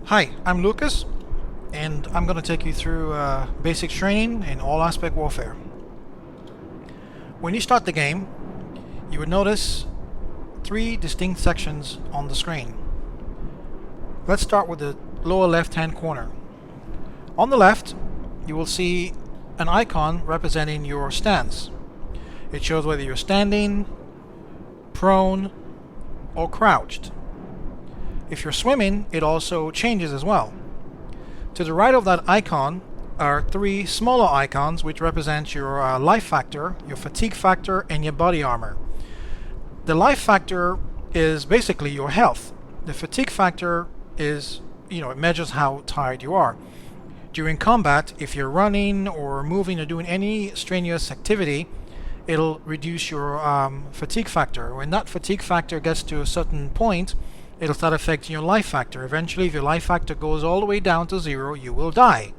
Hi, I'm Lucas, and I'm going to take you through basic training in all-aspect warfare. When you start the game, you would notice three distinct sections on the screen. Let's start with the lower left-hand corner. On the left, you will see an icon representing your stance. It shows whether you're standing, prone, or crouched. If you're swimming, it also changes as well. To the right of that icon are three smaller icons which represent your life factor, your fatigue factor, and your body armor. The life factor is basically your health. The fatigue factor is, it measures how tired you are. During combat, if you're running or moving or doing any strenuous activity, it'll reduce your fatigue factor. When that fatigue factor gets to a certain point, it'll start affecting your life factor. Eventually, if your life factor goes all the way down to 0, you will die.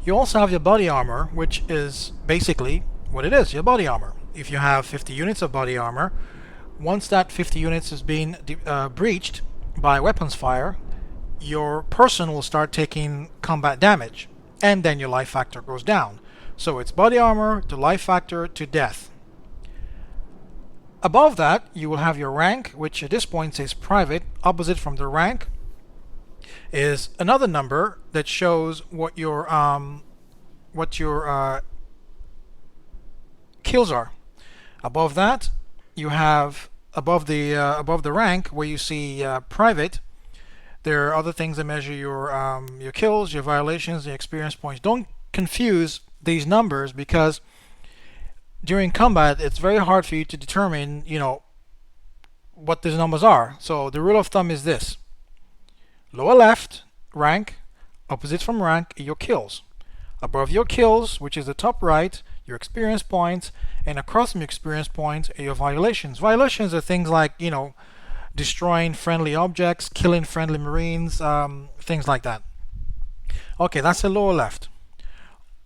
You also have your body armor, which is basically what it is, your body armor. If you have 50 units of body armor, once that 50 units is being breached by weapons fire, your person will start taking combat damage, and then your life factor goes down. So it's body armor to life factor to death. Above that, you will have your rank, which at this point says private. Opposite from the rank is another number that shows what your kills are. Above that, you have above the rank where you see private. There are other things that measure your kills, your violations, your experience points. Don't confuse these numbers because during combat, it's very hard for you to determine, what these numbers are. So the rule of thumb is this. Lower left, rank. Opposite from rank, your kills. Above your kills, which is the top right, your experience points. And across from your experience points are your violations. Violations are things like, destroying friendly objects, killing friendly marines, things like that. Okay, that's the lower left.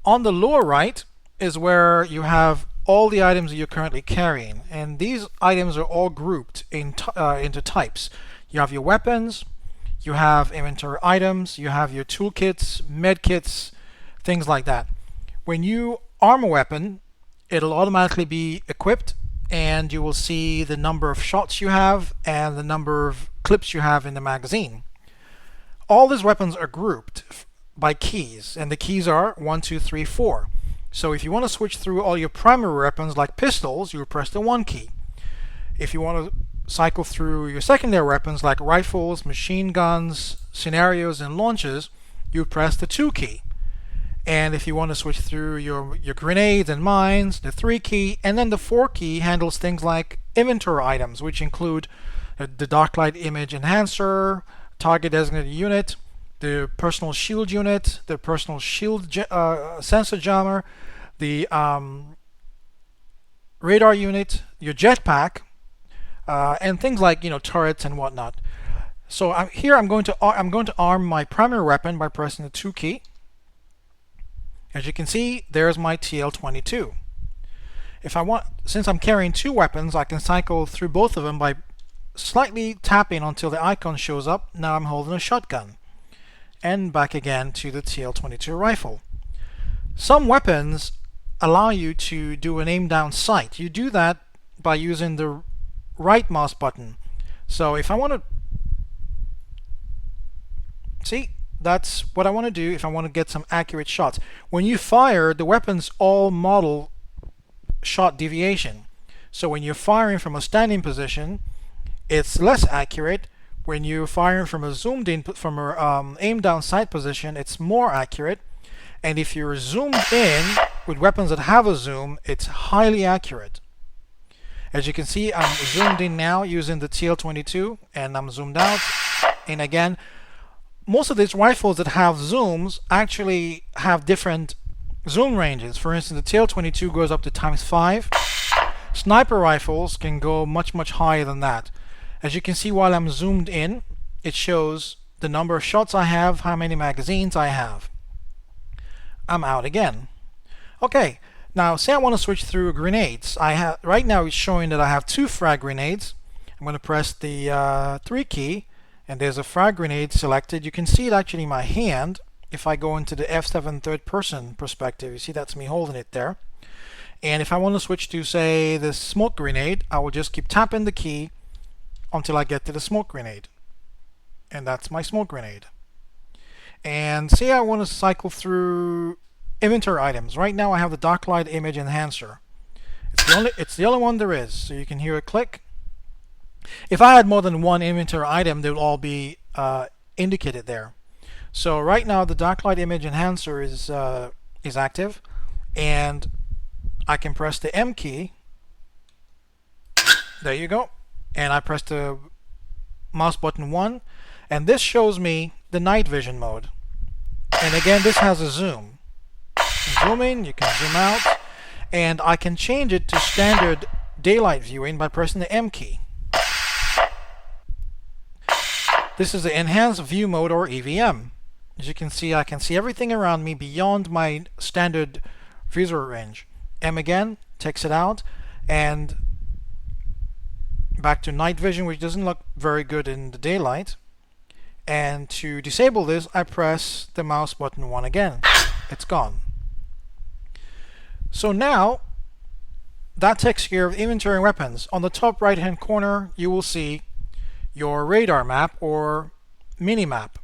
On the lower right is where you have all the items that you're currently carrying, and these items are all grouped into types. You have your weapons, you have inventory items, you have your toolkits, medkits, things like that. When you arm a weapon, it'll automatically be equipped, and you will see the number of shots you have and the number of clips you have in the magazine. All these weapons are grouped by keys, and the keys are 1, 2, 3, 4. So if you want to switch through all your primary weapons like pistols, you would press the 1 key. If you want to cycle through your secondary weapons like rifles, machine guns, scenarios, and launchers, you would press the 2 key. And if you want to switch through your grenades and mines, the 3 key, and then the 4 key handles things like inventory items, which include the Darklight Image Enhancer, Target Designated Unit, the personal shield unit, the personal shield sensor jammer, the radar unit, your jetpack, and things like turrets and whatnot. So here I'm going to arm my primary weapon by pressing the 2 key. As you can see, there's my TL-22. Since I'm carrying 2 weapons, I can cycle through both of them by slightly tapping until the icon shows up. Now I'm holding a shotgun. And back again to the TL-22 rifle. Some weapons allow you to do an aim down sight. You do that by using the right mouse button. So if I want to see, that's what I want to do if I want to get some accurate shots. When you fire, the weapons all model shot deviation. So when you're firing from a standing position, it's less accurate. When you're firing from a aim down sight position, it's more accurate. And if you're zoomed in with weapons that have a zoom, it's highly accurate. As you can see, I'm zoomed in now using the TL-22, and I'm zoomed out. And again, most of these rifles that have zooms actually have different zoom ranges. For instance, the TL-22 goes up to ×5. Sniper rifles can go much, much higher than that. As you can see, while I'm zoomed in, it shows the number of shots I have, how many magazines I have. I'm out again. Okay, now say I want to switch through grenades. Right now it's showing that I have 2 frag grenades. I'm going to press the 3 key, and there's a frag grenade selected. You can see it actually in my hand. If I go into the F7 third person perspective, you see that's me holding it there. And if I want to switch to, say, the smoke grenade, I will just keep tapping the key until I get to the smoke grenade. And that's my smoke grenade. And say I want to cycle through inventory items. Right now I have the Docklight Image Enhancer. It's the only one there is, so you can hear it click. If I had more than one inventory item, they would all be indicated there. So right now the Docklight Image Enhancer is active, and I can press the M key. There you go. And I press the mouse button 1, and this shows me the night vision mode. And again, this has a zoom. You can zoom in, you can zoom out, and I can change it to standard daylight viewing by pressing the M key. This is the enhanced view mode, or EVM. As you can see, I can see everything around me beyond my standard visual range. M again takes it out, and back to night vision, which doesn't look very good in the daylight. And to disable this, I press the mouse button 1 again. It's gone. So now that takes care of inventory and weapons. On the top right hand corner, you will see your radar map or mini map.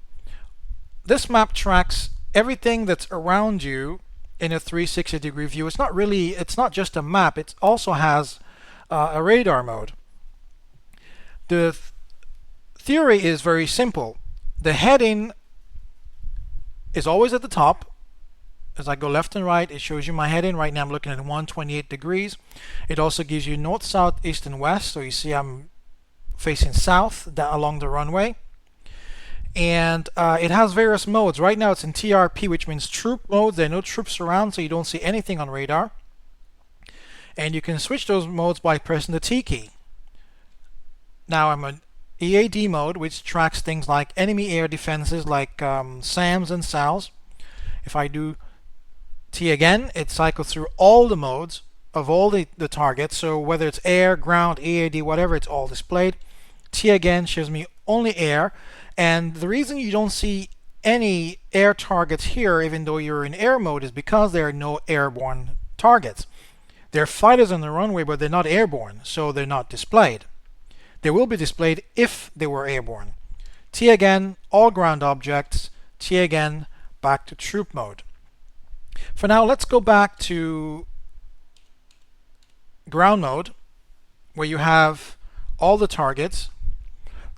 This map tracks everything that's around you in a 360-degree view. It's not just a map, it also has a radar mode. The theory is very simple. The heading is always at the top. As I go left and right, it shows you my heading. Right now I'm looking at 128 degrees. It also gives you north, south, east, and west. So you see I'm facing south along the runway. And it has various modes. Right now it's in TRP, which means troop mode. There are no troops around, so you don't see anything on radar. And you can switch those modes by pressing the T key. Now I'm in EAD mode, which tracks things like enemy air defenses like SAMs and SALs. If I do T again, it cycles through all the modes of all the targets. So whether it's air, ground, EAD, whatever, it's all displayed. T again shows me only air. And the reason you don't see any air targets here, even though you're in air mode, is because there are no airborne targets. There are fighters on the runway, but they're not airborne, so they're not displayed. They will be displayed if they were airborne. T again, all ground objects. T again, back to troop mode. For now, let's go back to ground mode, where you have all the targets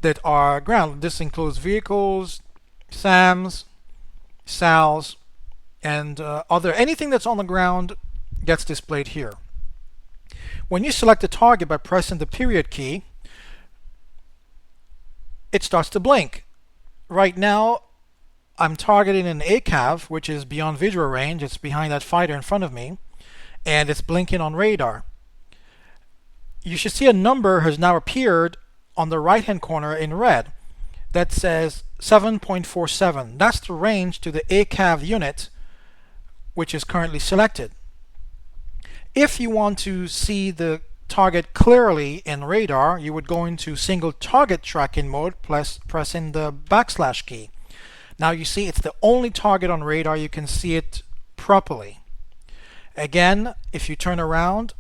that are ground. This includes vehicles, SAMs, SALs, and anything that's on the ground gets displayed here. When you select a target by pressing the period key, it starts to blink. Right now I'm targeting an ACAV, which is beyond visual range. It's behind that fighter in front of me, and it's blinking on radar. You should see a number has now appeared on the right hand corner in red that says 7.47. That's the range to the ACAV unit, which is currently selected. If you want to see the target clearly in radar, you would go into single target tracking mode, pressing the / key. Now you see it's the only target on radar you can see it properly. Again, if you turn around,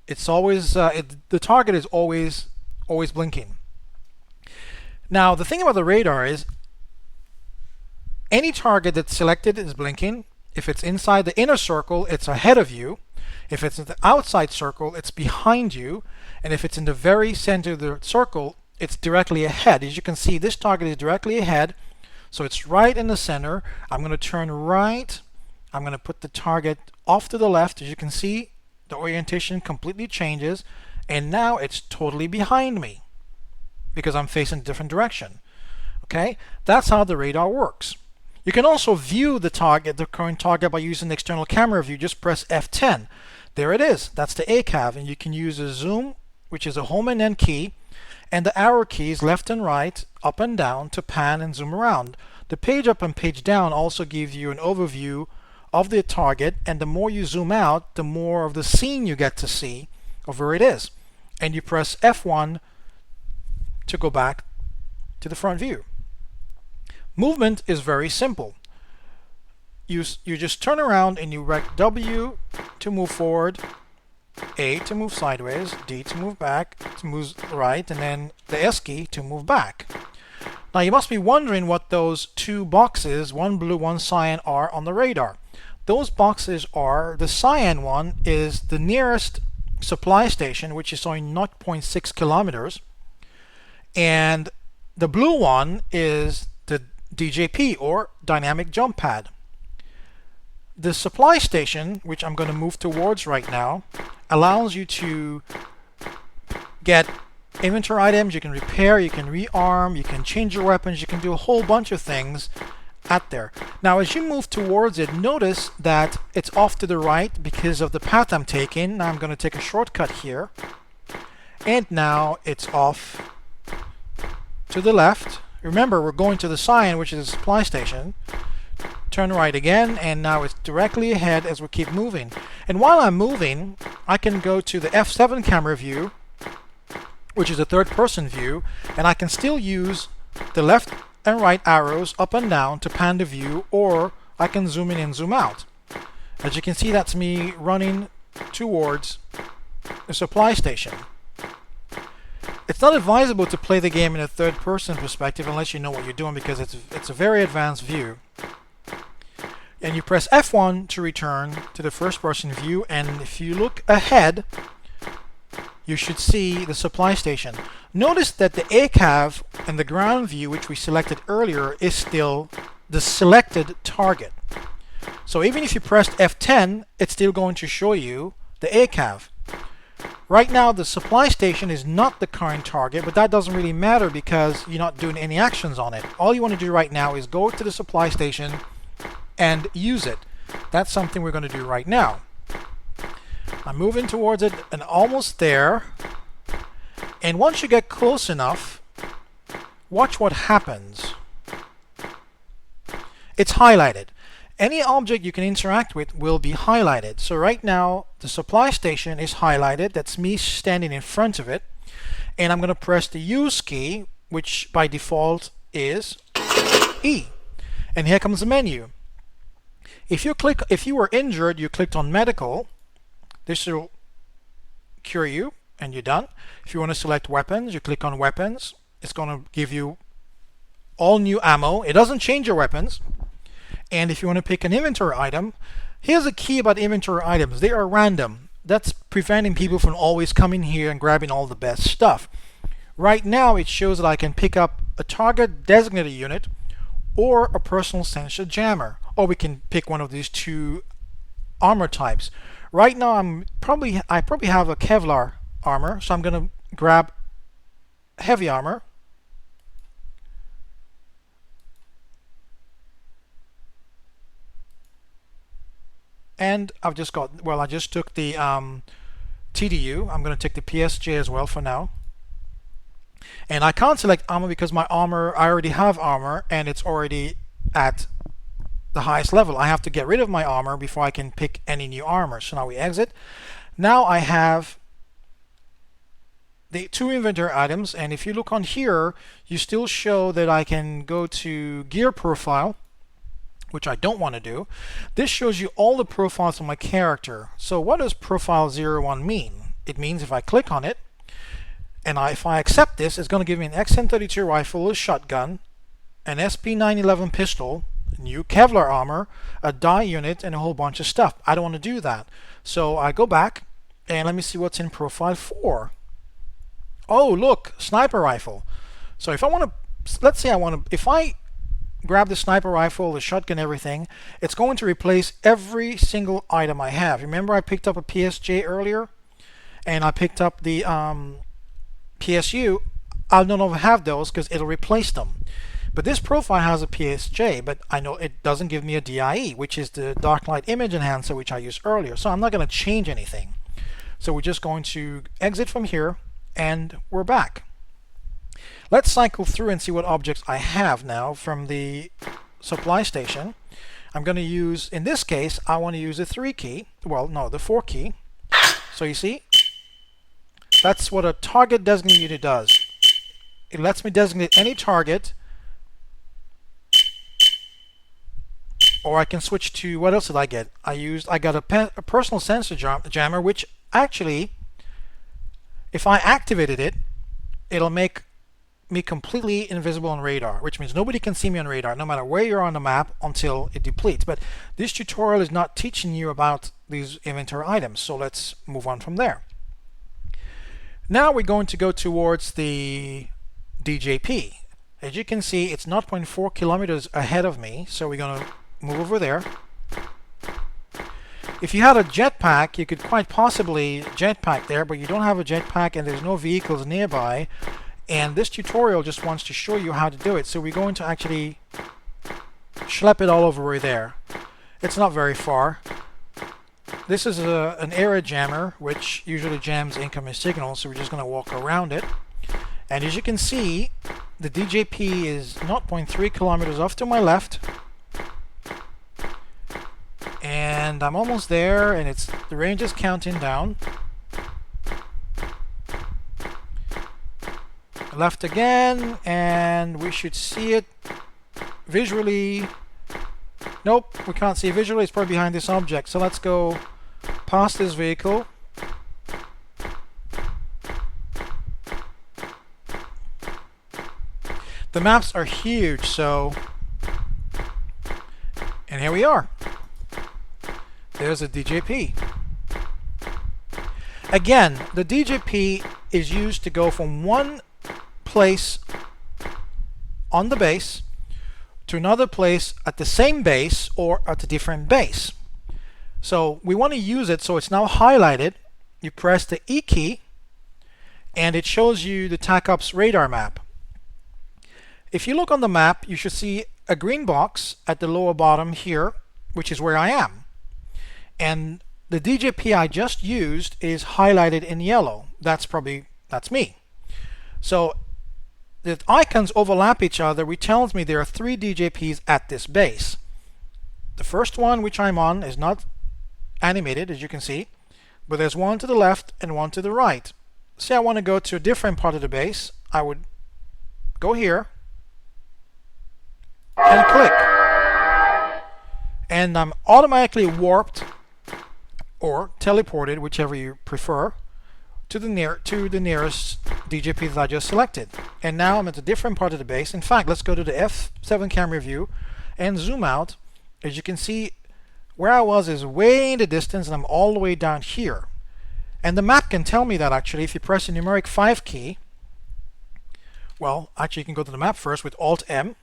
it's always the target is always blinking. Now the thing about the radar is any target that's selected is blinking. If it's inside the inner circle, it's ahead of you. If it's in the outside circle, it's behind you. And if it's in the very center of the circle, it's directly ahead. As you can see, this target is directly ahead, so it's right in the center. I'm going to turn right. I'm going to put the target off to the left. As you can see, the orientation completely changes, and now it's totally behind me because I'm facing a different direction. Okay, that's how the radar works. You can also view the target, the current target, by using the external camera view. Just press F10. There it is. That's the ACAV, and you can use a zoom, which is a home and end key, and the arrow keys left and right, up and down, to pan and zoom around. The page up and page down also gives you an overview of the target, and the more you zoom out, the more of the scene you get to see of where it is. And you press F1 to go back to the front view. Movement is very simple. You just turn around and you rec W to move forward, A to move sideways, D to move back, to move right, and then the S key to move back. Now you must be wondering what those two boxes, one blue, one cyan, are on the radar. Those boxes are, the cyan one is the nearest supply station, which is only 0.6 kilometers, and the blue one is the DJP, or dynamic jump pad. The supply station, which I'm going to move towards right now, allows you to get inventory items. You can repair, you can rearm, you can change your weapons, you can do a whole bunch of things at there. Now as you move towards it, notice that it's off to the right because of the path I'm taking. Now I'm going to take a shortcut here, and now it's off to the left. Remember, we're going to the cyan, which is the supply station. Turn right again, and now it's directly ahead as we keep moving. And while I'm moving, I can go to the F7 camera view, which is a third-person view, and I can still use the left and right arrows up and down to pan the view, or I can zoom in and zoom out. As you can see, that's me running towards the supply station. It's not advisable to play the game in a third-person perspective unless you know what you're doing, because it's a very advanced view. And you press F1 to return to the first-person view, and if you look ahead, you should see the supply station. Notice that the ACAV and the ground view, which we selected earlier, is still the selected target. So even if you pressed F10, it's still going to show you the ACAV. Right now, the supply station is not the current target, but that doesn't really matter because you're not doing any actions on it. All you want to do right now is go to the supply station and use it. That's something we're going to do right now. I'm moving towards it and almost there. And once you get close enough, watch what happens. It's highlighted. Any object you can interact with will be highlighted. So right now, the supply station is highlighted. That's me standing in front of it. And I'm going to press the use key, which by default is E. And here comes the menu. If you were injured, you clicked on medical. This will cure you, and you're done. If you want to select weapons, you click on weapons. It's going to give you all new ammo. It doesn't change your weapons. And if you want to pick an inventory item, here's a key about inventory items. They are random. That's preventing people from always coming here and grabbing all the best stuff. Right now, it shows that I can pick up a target designated unit or a personal sensor jammer. Or we can pick one of these two armor types. Right now, I probably have a Kevlar armor, so I'm going to grab heavy armor. And I just took the TDU. I'm going to take the PSJ as well for now. And I can't select armor because my armor, I already have armor, and it's already at the highest level. I have to get rid of my armor before I can pick any new armor. So now we exit. Now I have the two inventory items, and if you look on here, you still show that I can go to gear profile, which I don't want to do. This shows you all the profiles of my character. So what does profile 01 mean? It means if I click on it, and if I accept this, it's going to give me an XM32 rifle, a shotgun, an SP911 pistol, new Kevlar armor, a die unit, and a whole bunch of stuff. I don't want to do that. So I go back, and let me see what's in profile 4. Oh, look, sniper rifle. So if I want to, let's say if I grab the sniper rifle, the shotgun, everything, it's going to replace every single item I have. Remember I picked up a PSJ earlier, and I picked up the PSU. I don't have those because it'll replace them. But this profile has a PSJ, but I know it doesn't give me a DIE, which is the Dark Light Image Enhancer, which I used earlier. So I'm not going to change anything. So we're just going to exit from here, and we're back. Let's cycle through and see what objects I have now from the supply station. I'm going to use, in this case, I want to use the 3 key. Well, no, the 4 key. So you see, that's what a target designated unit does. It lets me designate any target, or I can switch to, what else did I get? I got a personal sensor jammer, which actually, if I activated it, it'll make me completely invisible on radar, which means nobody can see me on radar, no matter where you're on the map, until it depletes. But this tutorial is not teaching you about these inventory items, so let's move on from there. Now we're going to go towards the DJP. As you can see, it's 0.4 kilometers ahead of me, so we're going to move over there. If you had a jetpack, you could quite possibly jetpack there, but you don't have a jetpack and there's no vehicles nearby. And this tutorial just wants to show you how to do it. So we're going to actually schlep it all over there. It's not very far. This is an area jammer, which usually jams incoming signals, so we're just going to walk around it. And as you can see, the DJP is 0.3 kilometers off to my left. And I'm almost there, and the range is counting down. Left again, and we should see it visually. Nope, we can't see it visually. It's probably behind this object. So let's go past this vehicle. The maps are huge, so, and here we are. There's a DJP. Again, the DJP is used to go from one place on the base to another place at the same base or at a different base. So we want to use it, so it's now highlighted. You press the E key and it shows you the TACOPS radar map. If you look on the map, you should see a green box at the lower bottom here, which is where I am. And the DJP I just used is highlighted in yellow. That's me. So the icons overlap each other, which tells me there are 3 DJPs at this base. The first one, which I'm on, is not animated, as you can see, but there's one to the left and one to the right. Say I want to go to a different part of the base, I would go here and click. And I'm automatically warped or teleported, whichever you prefer, to the nearest DJP that I just selected. And now I'm at a different part of the base. In fact, let's go to the F7 camera view and zoom out. As you can see, where I was is way in the distance, and I'm all the way down here. And the map can tell me that, actually, if you press the numeric 5 key. Well, actually, you can go to the map first with Alt-M.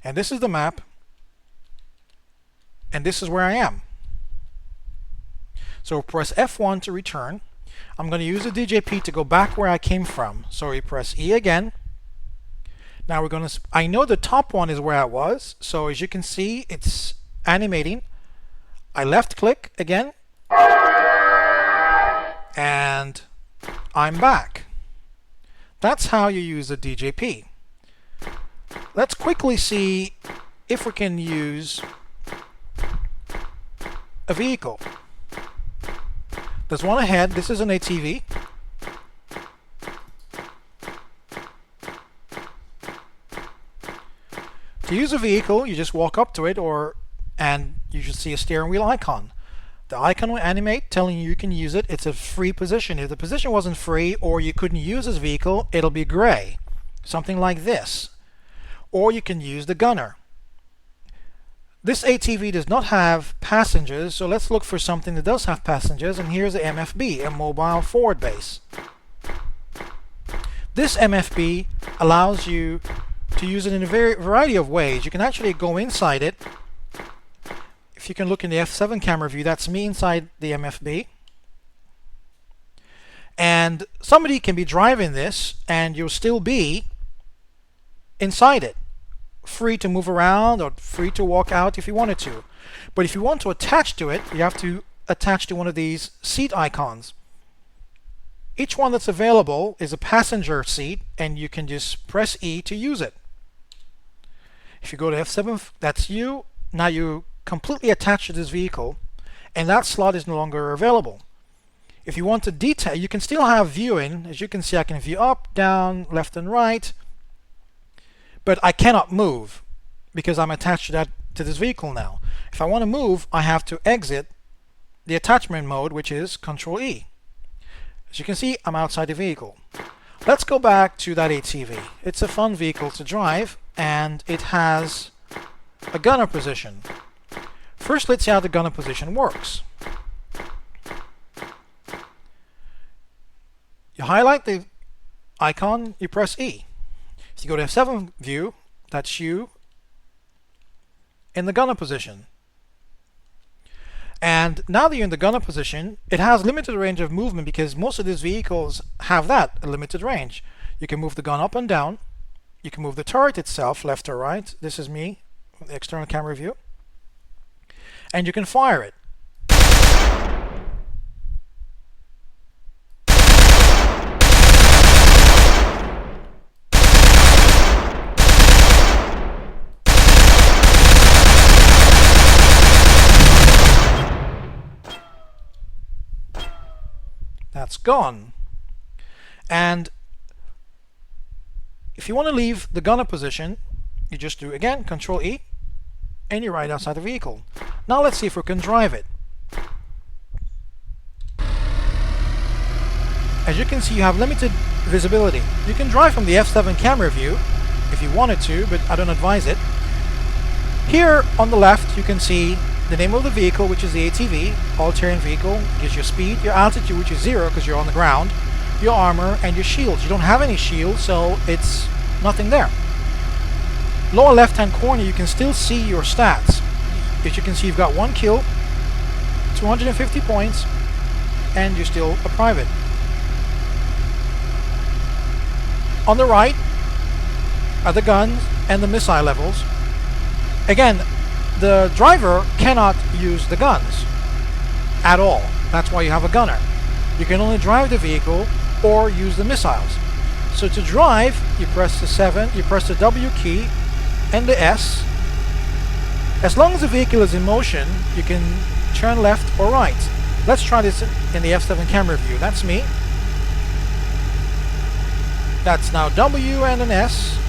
And this is the map. And this is where I am. So press F1 to return. I'm going to use the DJP to go back where I came from. So we press E again. Now we're going to, I know the top one is where I was. So as you can see, it's animating. I left click again. And I'm back. That's how you use the DJP. Let's quickly see if we can use a vehicle. There's one ahead. This is an ATV. To use a vehicle, you just walk up to it, and you should see a steering wheel icon. The icon will animate, telling you can use it. It's a free position. If the position wasn't free or you couldn't use this vehicle, it'll be gray. Something like this. Or you can use the gunner. This ATV does not have passengers, so let's look for something that does have passengers, and here's the MFB, a mobile forward base. This MFB allows you to use it in a variety of ways. You can actually go inside it. If you can look in the F7 camera view, that's me inside the MFB. And somebody can be driving this, and you'll still be inside it, free to move around or free to walk out if you wanted to. But if you want to attach to it, you have to attach to one of these seat icons. Each one that's available is a passenger seat, and you can just press E to use it. If you go to F7, that's you. Now you completely attached to this vehicle, and that slot is no longer available. If you want to detail, you can still have viewing. As you can see, I can view up, down, left, and right, but I cannot move because I'm attached to this vehicle now. If I want to move, I have to exit the attachment mode, which is Control E. As you can see, I'm outside the vehicle. Let's go back to that ATV. It's a fun vehicle to drive, and it has a gunner position. First, let's see how the gunner position works. You highlight the icon, you press E. If you go to F7 view, that's you in the gunner position. And now that you're in the gunner position, it has limited range of movement because most of these vehicles have that, a limited range. You can move the gun up and down. You can move the turret itself left or right. This is me, the external camera view. And you can fire it. That's gone. And if you want to leave the gunner position, you just do again Control E, and you're right outside the vehicle. Now let's see if we can drive it. As you can see, you have limited visibility. You can drive from the F7 camera view if you wanted to, but I don't advise it. Here on the left, you can see the name of the vehicle, which is the ATV, all-terrain vehicle. Gives your speed, your altitude, which is 0 because you're on the ground, your armor, and your shields. You don't have any shields, so it's nothing there. Lower left-hand corner, you can still see your stats. As you can see, you've got 1 kill, 250 points, and you're still a private. On the right are the guns and the missile levels. Again, the driver cannot use the guns at all. That's why you have a gunner. You can only drive the vehicle or use the missiles. So to drive, you press the 7, you press the W key and the S. As long as the vehicle is in motion, you can turn left or right. Let's try this in the F7 camera view. That's me. That's now W and an S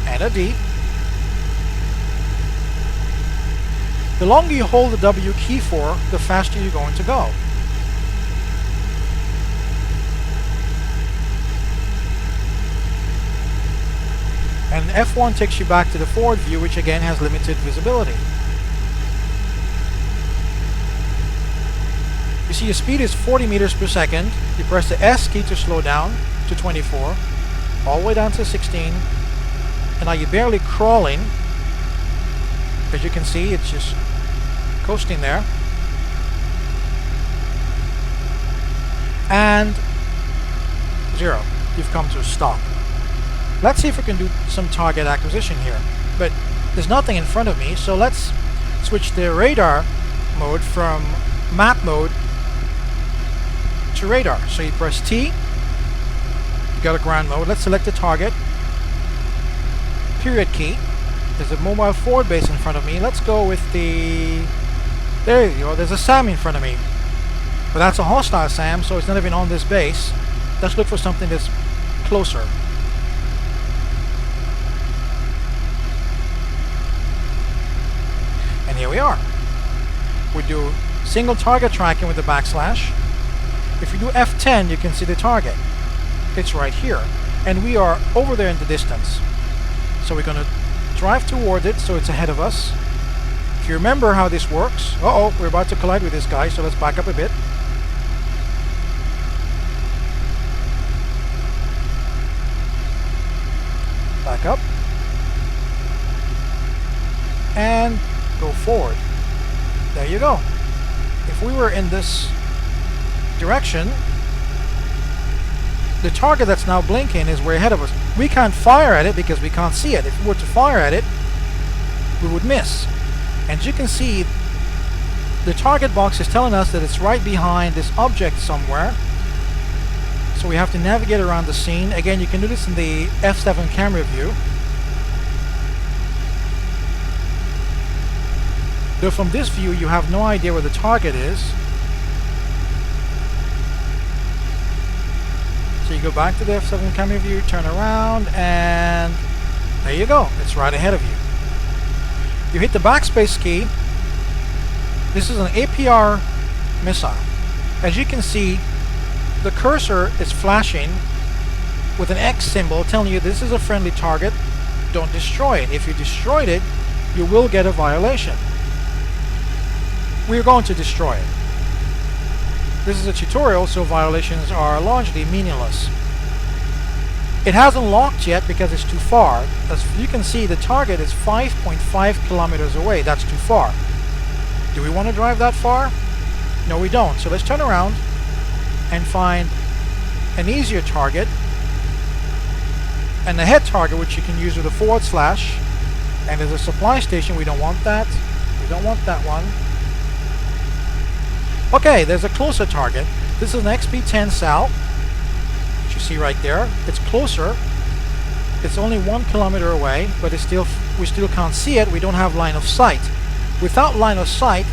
and a D. The longer you hold the W key for, the faster you're going to go. And F1 takes you back to the forward view, which again has limited visibility. You see your speed is 40 meters per second. You press the S key to slow down to 24, all the way down to 16, and now you're barely crawling. As you can see, it's just coasting there. And 0. You've come to a stop. Let's see if we can do some target acquisition here. But there's nothing in front of me, so let's switch the radar mode from map mode to radar. So you press T, you got a ground mode. Let's select the target. Period key. There's a mobile forward base in front of me. Let's go with the... There you go. There's a SAM in front of me. But that's a hostile SAM, so it's not even on this base. Let's look for something that's closer. And here we are. We do single target tracking with the backslash. If you do F10, you can see the target. It's right here. And we are over there in the distance. So we're going to drive toward it so it's ahead of us. If you remember how this works, we're about to collide with this guy, so let's back up a bit. Back up. And go forward. There you go. If we were in this direction, the target that's now blinking is way ahead of us. We can't fire at it because we can't see it. If we were to fire at it, we would miss. And as you can see, the target box is telling us that it's right behind this object somewhere. So we have to navigate around the scene. Again, you can do this in the F7 camera view. Though from this view, you have no idea where the target is. So you go back to the F7 camera view, turn around, and there you go. It's right ahead of you. You hit the backspace key. This is an APR missile. As you can see, the cursor is flashing with an X symbol telling you this is a friendly target. Don't destroy it. If you destroyed it, you will get a violation. We're going to destroy it. This is a tutorial, so violations are largely meaningless. It hasn't locked yet because it's too far. As you can see, the target is 5.5 kilometers away. That's too far. Do we want to drive that far? No, we don't. So let's turn around and find an easier target and a head target, which you can use with a /. And there's a supply station. We don't want that. We don't want that one. Okay, there's a closer target. This is an XP-10 SAL, which you see right there. It's closer. It's only 1 kilometer away, but we still can't see it. We don't have line of sight. Without line of sight,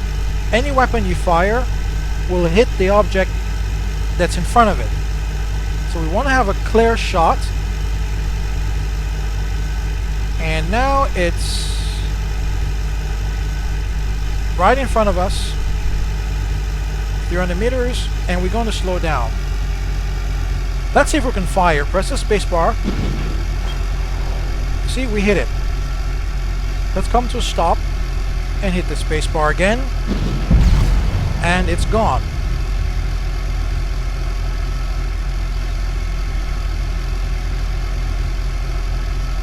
any weapon you fire will hit the object that's in front of it. So we want to have a clear shot. And now it's right in front of us. 300 meters, and we're going to slow down. Let's see if we can fire. Press the space bar. See, we hit it. Let's come to a stop and hit the space bar again, and it's gone.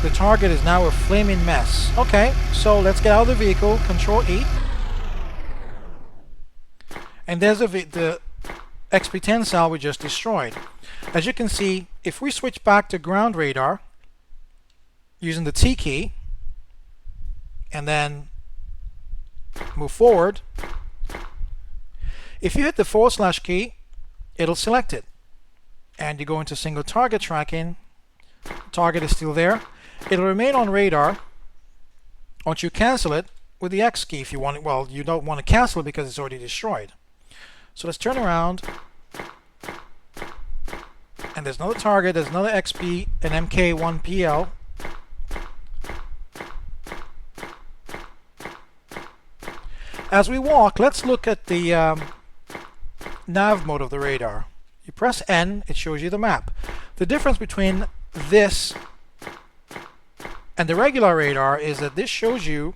The target is now a flaming mess. Okay, so let's get out of the vehicle. Control E. And there's the XP-10 SAL we just destroyed. As you can see, if we switch back to ground radar using the T key and then move forward, if you hit the / key, it'll select it. And you go into single target tracking. Target is still there. It'll remain on radar. Once you cancel it with the X key if you want it. Well, you don't want to cancel it because it's already destroyed. So let's turn around, and there's another target, there's another XP, an MK1PL. As we walk, let's look at the nav mode of the radar. You press N, it shows you the map. The difference between this and the regular radar is that this shows you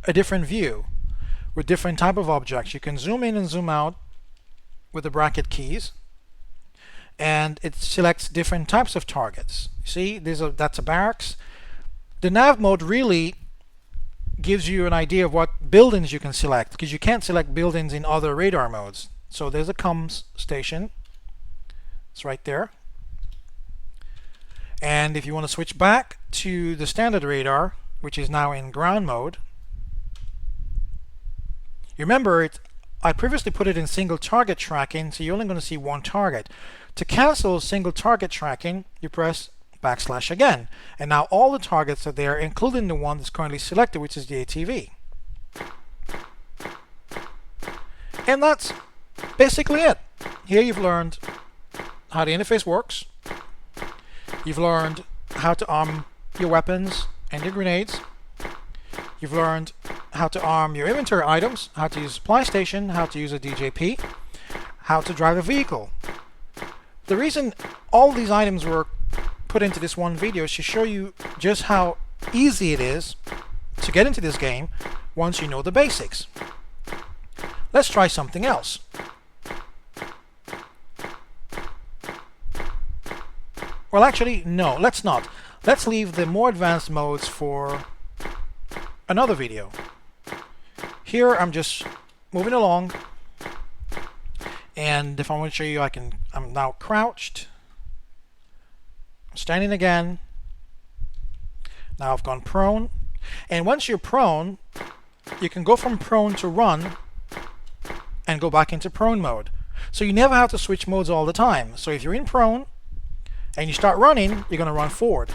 a different view with different type of objects. You can zoom in and zoom out with the bracket keys, and it selects different types of targets. See, that's a barracks. The nav mode really gives you an idea of what buildings you can select, because you can't select buildings in other radar modes. So there's a comms station. It's right there. And if you want to switch back to the standard radar, which is now in ground mode, you remember I previously put it in single target tracking, so you're only going to see one target. To cancel single target tracking, you press / again, and now all the targets are there, including the one that's currently selected, which is the ATV. And that's basically it. Here you've learned how the interface works. You've learned how to arm your weapons and your grenades. You've learned how to arm your inventory items, how to use a supply station, how to use a DJP, how to drive a vehicle. The reason all these items were put into this one video is to show you just how easy it is to get into this game once you know the basics. Let's try something else. Well, actually, no, let's not. Let's leave the more advanced modes for another video. Here I'm just moving along, and if I want to show you, I'm now crouched, I'm standing again. Now I've gone prone, and once you're prone, you can go from prone to run and go back into prone mode. So you never have to switch modes all the time. So if you're in prone and you start running, you're going to run forward.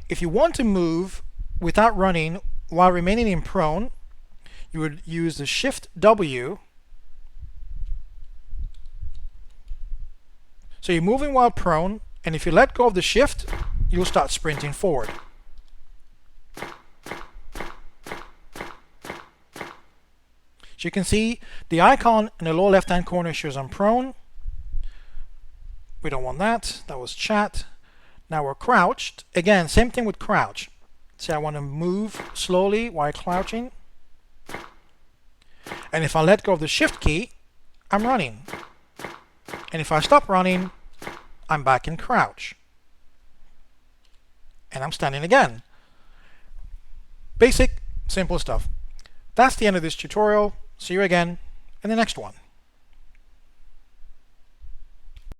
If you want to move without running while remaining in prone, you would use the Shift W So you're moving while prone, and if you let go of the shift, you'll start sprinting forward. So you can see the icon in the lower left-hand corner shows I'm prone. We don't want that. That was chat. Now we're crouched. Again, same thing with crouch. See, I want to move slowly while crouching. And if I let go of the shift key, I'm running. And if I stop running, I'm back in crouch. And I'm standing again. Basic, simple stuff. That's the end of this tutorial. See you again in the next one.